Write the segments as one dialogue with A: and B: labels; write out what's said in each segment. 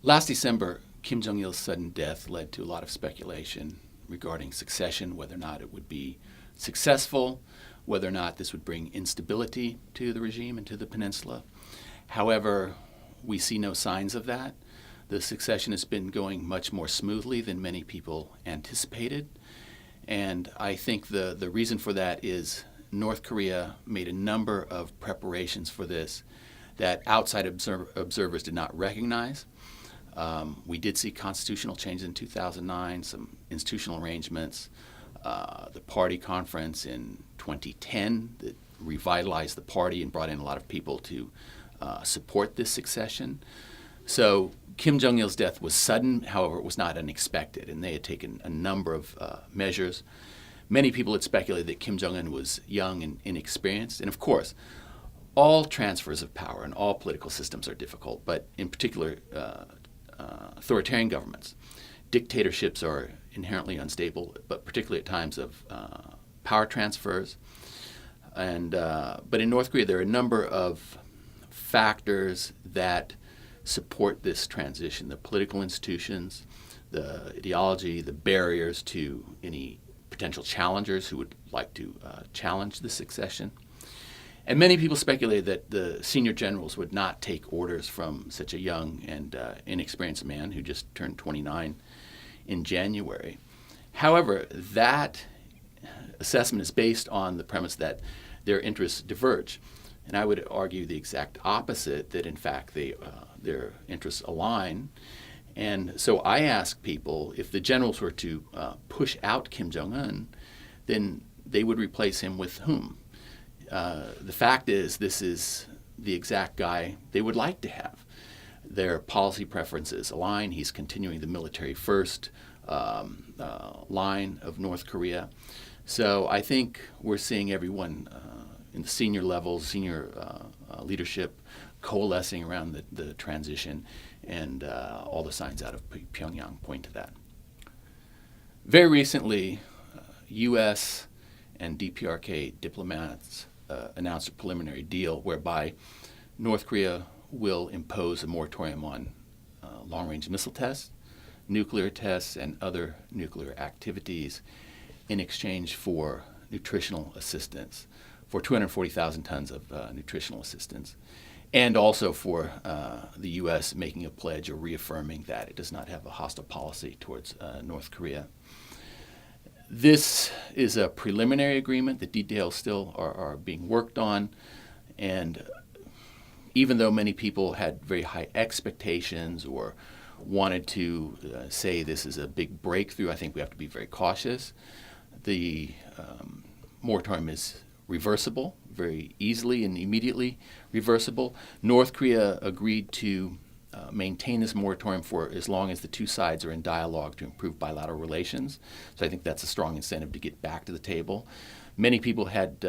A: Last December, Kim Jong-il's sudden death led to a lot of speculation regarding succession, whether or not it would be successful, whether or not this would bring instability to the regime and to the peninsula. However, we see no signs of that. The succession has been going much more smoothly than many people anticipated. And I think the reason for that is North Korea made a number of preparations for this that outside observers did not recognize. We did see constitutional changes in 2009, some institutional arrangements, the party conference in 2010 that revitalized the party and brought in a lot of people to support this succession. So Kim Jong-il's death was sudden, however, it was not unexpected, and they had taken a number of measures. Many people had speculated that Kim Jong-un was young and inexperienced, and of course, all transfers of power and all political systems are difficult, but in particular, authoritarian governments. Dictatorships are inherently unstable, but particularly at times of power transfers. But in North Korea, there are a number of factors that support this transition: the political institutions, the ideology, the barriers to any potential challengers who would like to challenge the succession. And many people speculated that the senior generals would not take orders from such a young and inexperienced man who just turned 29 in January. However, that assessment is based on the premise that their interests diverge. And I would argue the exact opposite, that in fact their interests align. And so I ask people, if the generals were to push out Kim Jong-un, then they would replace him with whom? The fact is, this is the exact guy they would like to have. Their policy preferences align. He's continuing the military first line of North Korea. So I think we're seeing everyone in the senior levels, senior leadership coalescing around the transition, and all the signs out of Pyongyang point to that. Very recently, U.S. and DPRK diplomats announced a preliminary deal whereby North Korea will impose a moratorium on long-range missile tests, nuclear tests, and other nuclear activities in exchange for nutritional assistance, for 240,000 tons of nutritional assistance, and also for the U.S. making a pledge or reaffirming that it does not have a hostile policy towards North Korea. This is a preliminary agreement. The details still are being worked on, and even though many people had very high expectations or wanted to say this is a big breakthrough, I think we have to be very cautious. The moratorium is reversible, very easily and immediately reversible. North Korea agreed to maintain this moratorium for as long as the two sides are in dialogue to improve bilateral relations. So I think that's a strong incentive to get back to the table. Many people had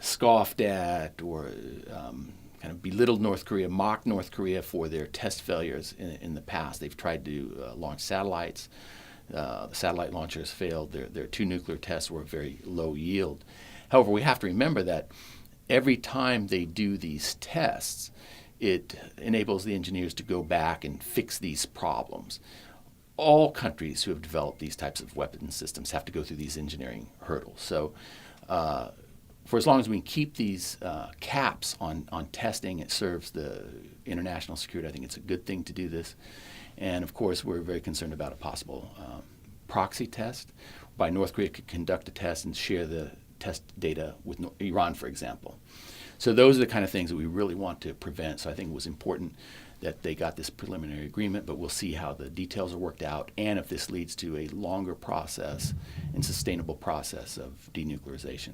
A: scoffed at or kind of belittled North Korea, mocked North Korea for their test failures in the past. They've tried to launch satellites. The satellite launchers failed. Their two nuclear tests were very low yield. However, we have to remember that every time they do these tests, it enables the engineers to go back and fix these problems. All countries who have developed these types of weapon systems have to go through these engineering hurdles. So for as long as we can keep these caps on testing, it serves the international security. I think it's a good thing to do this. And of course, we're very concerned about a possible proxy test by North Korea could conduct a test and share the test data with Iran, for example. So those are the kind of things that we really want to prevent. So I think it was important that they got this preliminary agreement, but we'll see how the details are worked out and if this leads to a longer process and sustainable process of denuclearization.